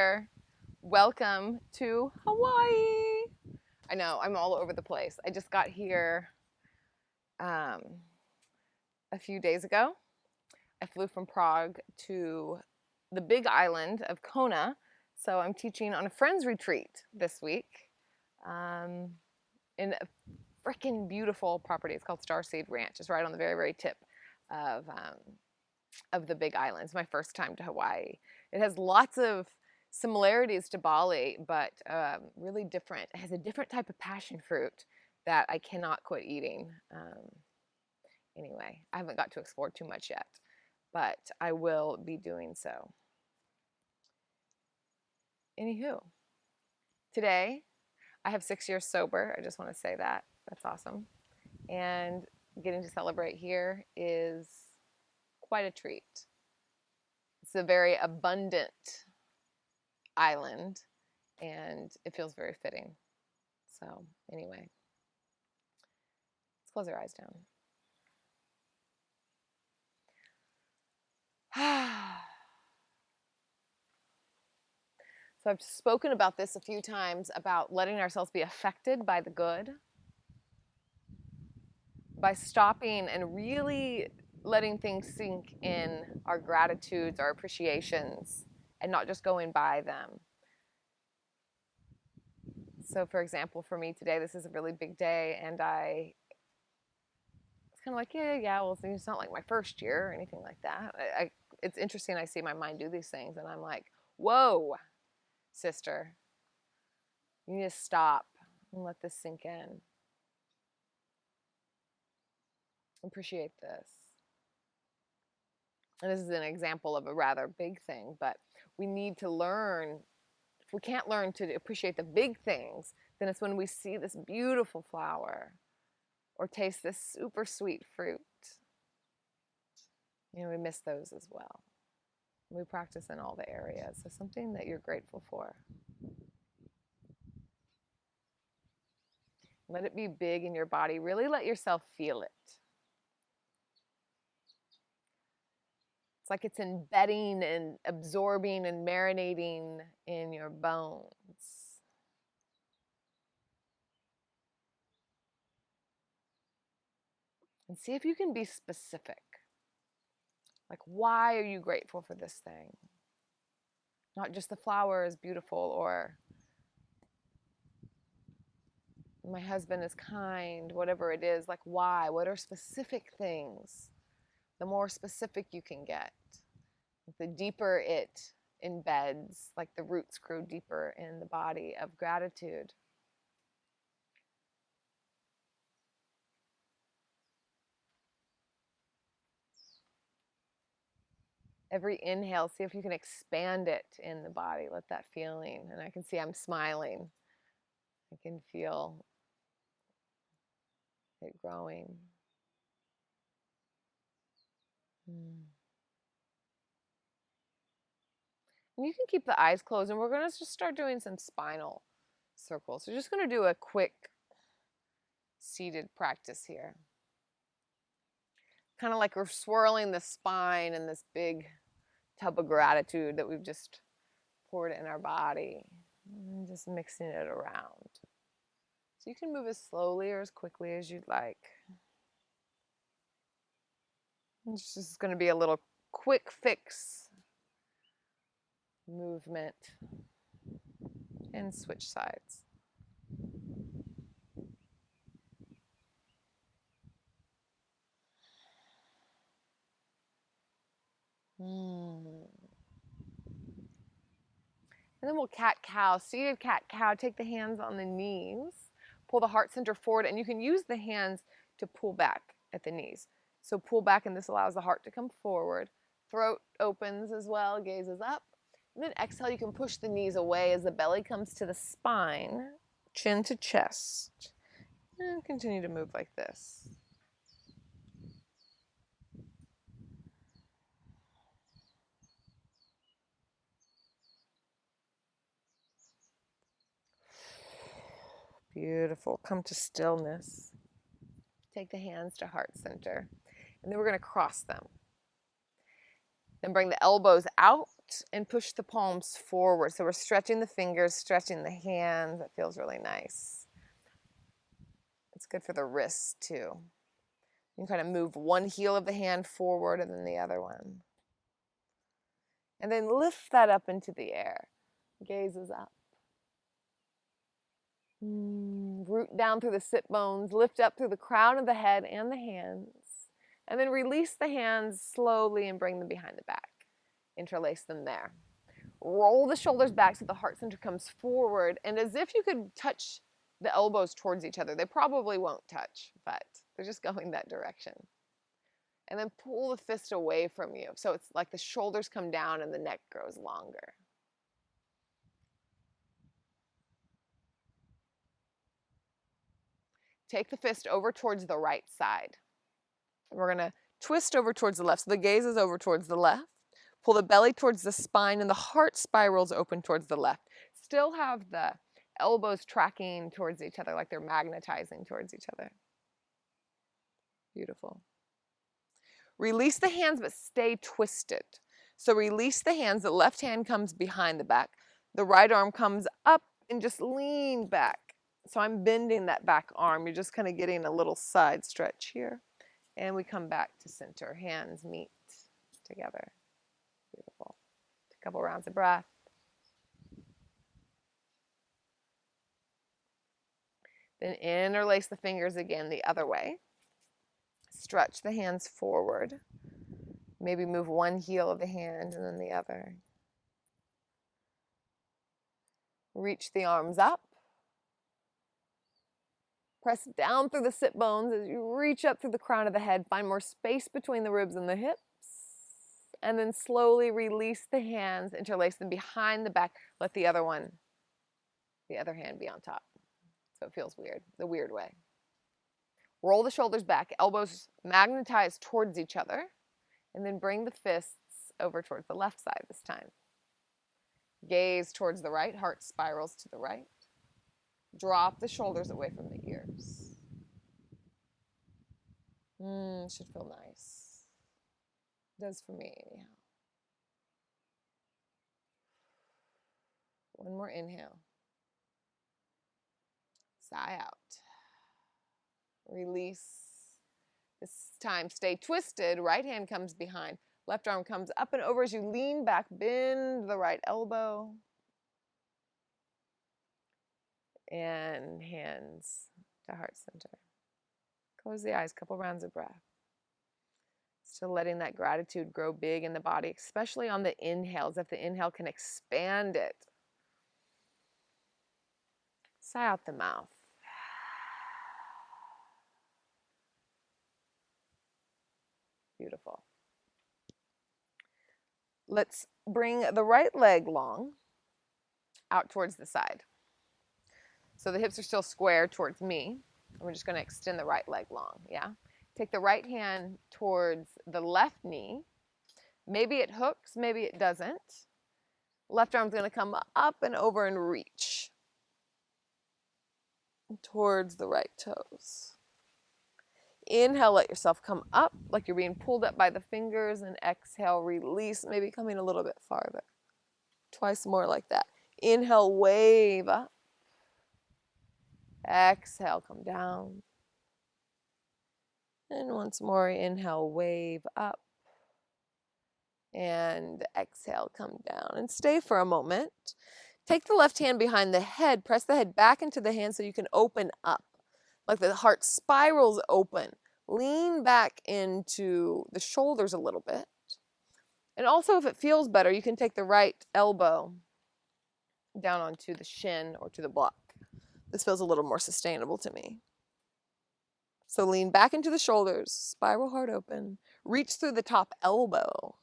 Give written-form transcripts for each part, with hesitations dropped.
there. Welcome to Hawaii. I know, I'm all over the place. I just got here a few days ago. I flew from Prague to the big island of Kona. So I'm teaching on a friend's retreat this week in a freaking beautiful property. It's called Starseed Ranch. It's right on the very, very tip of the big island. It's my first time to Hawaii. It has lots of similarities to Bali, but really different. It has a different type of passion fruit that I cannot quit eating. Anyway, I haven't got to explore too much yet, but I will be doing so. Anywho, today I have 6 years sober. I just want to say that. That's awesome. And getting to celebrate here is quite a treat. It's a very abundant island, and it feels very fitting. So anyway, let's close our eyes down. So I've spoken about this a few times, about letting ourselves be affected by the good, by stopping and really letting things sink in, our gratitudes, our appreciations, and not just going by them. So for example, for me today, this is a really big day, and it's kind of like, yeah, well, it's not like my first year or anything like that. It's interesting, I see my mind do these things, and I'm like, whoa, sister, you need to stop and let this sink in. Appreciate this. And this is an example of a rather big thing, but we need to learn. If we can't learn to appreciate the big things, then it's when we see this beautiful flower or taste this super sweet fruit. We miss those as well. We practice in all the areas. So something that you're grateful for. Let it be big in your body. Really let yourself feel it. It's like it's embedding and absorbing and marinating in your bones. And see if you can be specific. Like, why are you grateful for this thing? Not just the flower is beautiful, or my husband is kind, whatever it is. Like, why? What are specific things? The more specific you can get, the deeper it embeds, like the roots grow deeper in the body of gratitude. Every inhale, see if you can expand it in the body. Let that feeling, and I can see I'm smiling. I can feel it growing. And you can keep the eyes closed, and we're going to just start doing some spinal circles. So we're just going to do a quick seated practice here. Kind of like we're swirling the spine in this big tub of gratitude that we've just poured in our body, and just mixing it around. So you can move as slowly or as quickly as you'd like. It's just going to be a little quick fix movement, and switch sides. And then we'll cat-cow, seated cat-cow. Take the hands on the knees, pull the heart center forward, and you can use the hands to pull back at the knees. So pull back, and this allows the heart to come forward. Throat opens as well, gazes up. And then exhale, you can push the knees away as the belly comes to the spine, chin to chest. And continue to move like this. Beautiful. Come to stillness. Take the hands to heart center. And then we're going to cross them. Then bring the elbows out and push the palms forward. So we're stretching the fingers, stretching the hands. That feels really nice. It's good for the wrists too. You can kind of move one heel of the hand forward and then the other one. And then lift that up into the air. Gaze is up. Root down through the sit bones, lift up through the crown of the head and the hands. And then release the hands slowly and bring them behind the back. Interlace them there. Roll the shoulders back so the heart center comes forward, and as if you could touch the elbows towards each other. They probably won't touch, but they're just going that direction. And then pull the fist away from you. So it's like the shoulders come down and the neck grows longer. Take the fist over towards the right side. We're going to twist over towards the left. So the gaze is over towards the left. Pull the belly towards the spine and the heart spirals open towards the left. Still have the elbows tracking towards each other like they're magnetizing towards each other. Beautiful. Release the hands but stay twisted. So release the hands. The left hand comes behind the back. The right arm comes up and just lean back. So I'm bending that back arm. You're just kind of getting a little side stretch here. And we come back to center. Hands meet together. Beautiful. A couple rounds of breath. Then interlace the fingers again the other way. Stretch the hands forward. Maybe move one heel of the hand and then the other. Reach the arms up. Press down through the sit bones as you reach up through the crown of the head. Find more space between the ribs and the hips. And then slowly release the hands, interlace them behind the back. Let the other hand be on top. So it feels weird, the weird way. Roll the shoulders back, elbows magnetize towards each other, and then bring the fists over towards the left side this time. Gaze towards the right, heart spirals to the right. Drop the shoulders away from the ears. Should feel nice. It does for me anyhow. One more inhale. Sigh out. Release. This time stay twisted. Right hand comes behind. Left arm comes up and over as you lean back. Bend the right elbow. And hands to heart center. Close the eyes, couple rounds of breath. Still letting that gratitude grow big in the body, especially on the inhales. If the inhale can expand it. Sigh out the mouth. Beautiful. Let's bring the right leg long out towards the side. So the hips are still square towards me. And we're just going to extend the right leg long, yeah? Take the right hand towards the left knee. Maybe it hooks, maybe it doesn't. Left arm's going to come up and over and reach towards the right toes. Inhale, let yourself come up like you're being pulled up by the fingers, and exhale, release, maybe coming a little bit farther. Twice more like that. Inhale, wave up. Exhale, come down. And once more, inhale, wave up. And exhale, come down. And stay for a moment. Take the left hand behind the head. Press the head back into the hand so you can open up. Like the heart spirals open. Lean back into the shoulders a little bit. And also, if it feels better, you can take the right elbow down onto the shin or to the block. This feels a little more sustainable to me. So lean back into the shoulders, spiral heart open. Reach through the top elbow.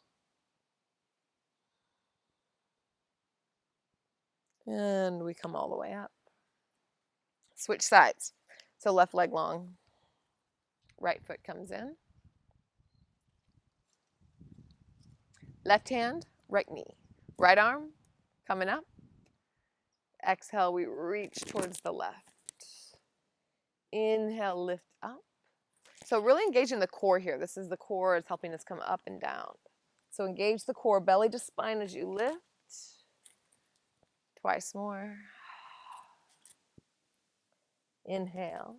And we come all the way up. Switch sides. So left leg long. Right foot comes in. Left hand, right knee. Right arm coming up. Exhale, we reach towards the left. Inhale, lift up. So really engaging the core here. This is the core. It's helping us come up and down. So engage the core, belly to spine as you lift. Twice more. Inhale.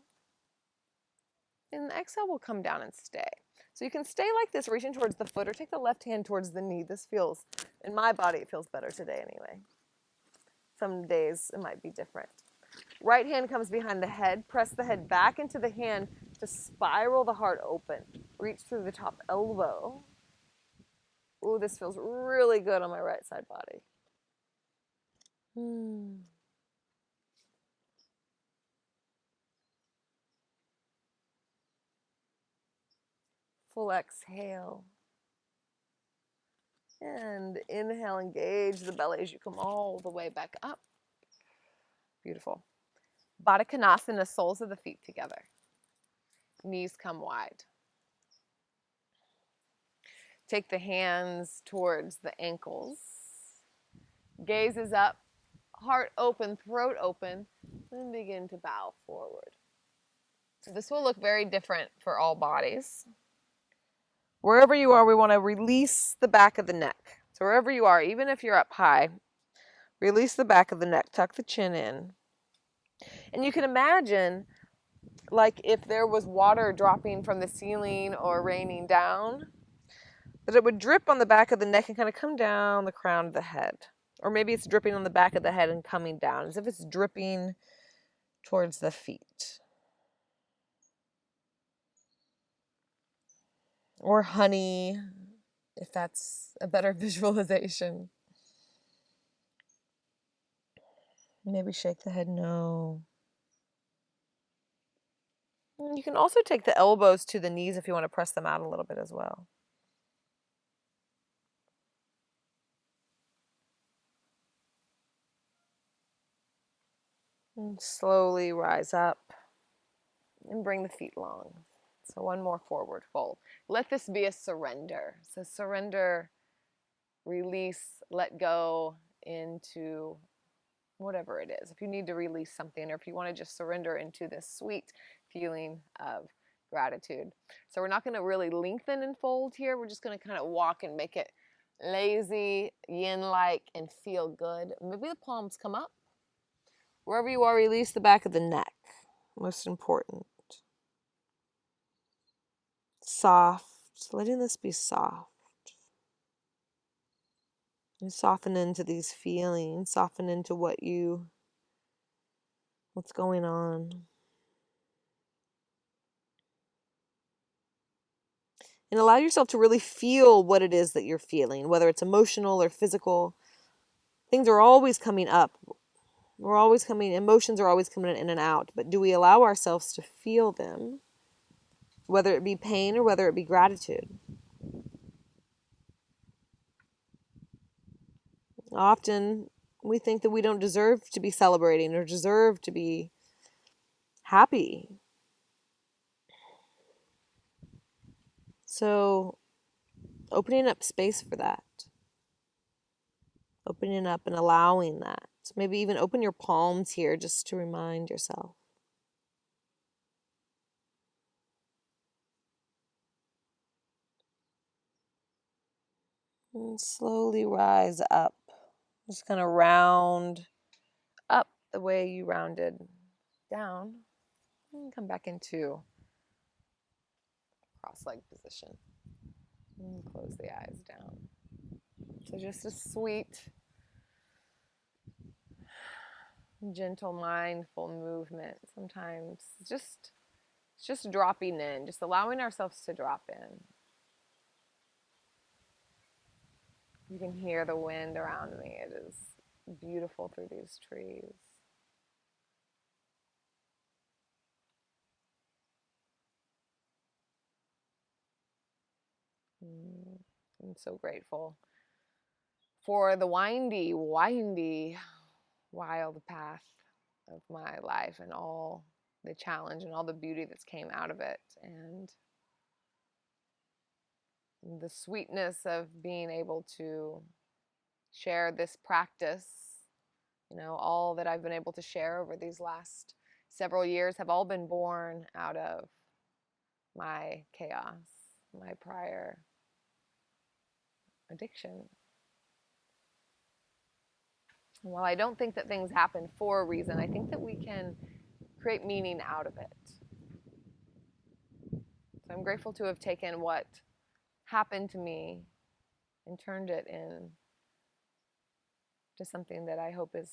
And exhale, we'll come down and stay. So you can stay like this, reaching towards the foot, or take the left hand towards the knee. This feels, in my body, it feels better today anyway. Some days it might be different. Right hand comes behind the head. Press the head back into the hand to spiral the heart open. Reach through the top elbow. Ooh, this feels really good on my right side body. Full exhale. And inhale, engage the belly as you come all the way back up. Beautiful. Baddha Konasana, soles of the feet together. Knees come wide. Take the hands towards the ankles. Gaze is up, heart open, throat open, then begin to bow forward. So this will look very different for all bodies. Wherever you are, we want to release the back of the neck. So wherever you are, even if you're up high, release the back of the neck, tuck the chin in. And you can imagine, like if there was water dropping from the ceiling or raining down, that it would drip on the back of the neck and kind of come down the crown of the head. Or maybe it's dripping on the back of the head and coming down, as if it's dripping towards the feet. Or honey, if that's a better visualization. Maybe shake the head no. You can also take the elbows to the knees if you want to press them out a little bit as well. And slowly rise up and bring the feet long. So one more forward fold. Let this be a surrender. So surrender, release, let go into whatever it is. If you need to release something, or if you want to just surrender into this sweet feeling of gratitude. So we're not going to really lengthen and fold here. We're just going to kind of walk and make it lazy, yin-like, and feel good. Maybe the palms come up. Wherever you are, release the back of the neck. Most important. Soft. Letting this be soft. And soften into these feelings. Soften into what's going on. And allow yourself to really feel what it is that you're feeling, whether it's emotional or physical. Things are always coming up. Emotions are always coming in and out. But do we allow ourselves to feel them? Whether it be pain or whether it be gratitude. Often we think that we don't deserve to be celebrating or deserve to be happy. So opening up space for that. Opening up and allowing that. Maybe even open your palms here just to remind yourself. And slowly rise up. Just kind of round up the way you rounded down. And come back into cross-leg position. And close the eyes down. So just a sweet, gentle, mindful movement. Sometimes just dropping in, just allowing ourselves to drop in. You can hear the wind around me. It is beautiful through these trees. I'm so grateful for the windy, wild path of my life and all the challenge and all the beauty that's came out of it, and the sweetness of being able to share this practice. All that I've been able to share over these last several years have all been born out of my chaos, my prior addiction. And while I don't think that things happen for a reason, I think that we can create meaning out of it. So I'm grateful to have taken what happened to me and turned it into something that I hope is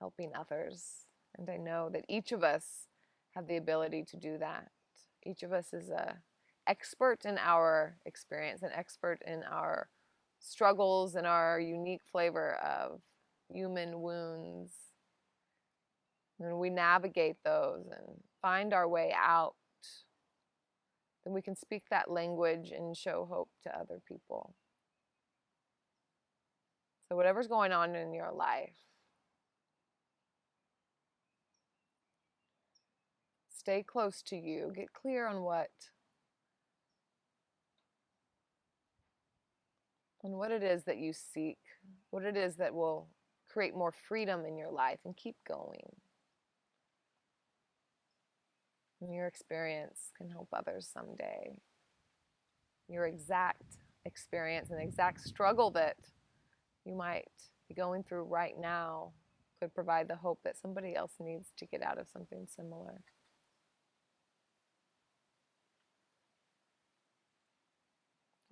helping others. And I know that each of us have the ability to do that. Each of us is an expert in our experience, an expert in our struggles and our unique flavor of human wounds. When we navigate those and find our way out, then we can speak that language and show hope to other people. So whatever's going on in your life, stay close to you. Get clear on what it is that you seek, what it is that will create more freedom in your life, and keep going. And your experience can help others someday. Your exact experience and exact struggle that you might be going through right now could provide the hope that somebody else needs to get out of something similar.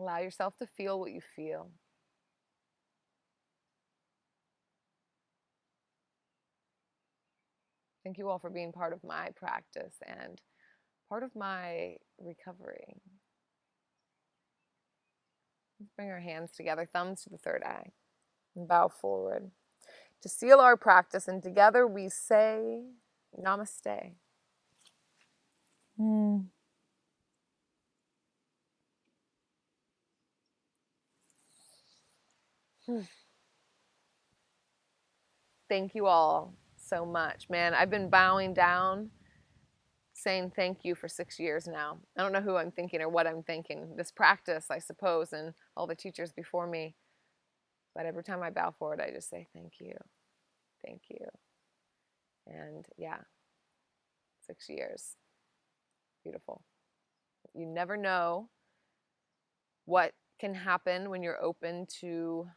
Allow yourself to feel what you feel. Thank you all for being part of my practice and part of my recovery. Let's bring our hands together, thumbs to the third eye, and bow forward to seal our practice. And together we say, Namaste. Thank you all so much. Man, I've been bowing down, saying thank you for 6 years now. I don't know who I'm thinking or what I'm thinking. This practice, I suppose, and all the teachers before me. But every time I bow forward, I just say thank you. Thank you. And yeah, 6 years. Beautiful. You never know what can happen when you're open to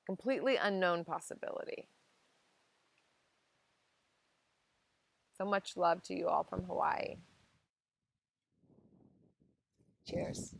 completely unknown possibility. So much love to you all from Hawaii. Cheers.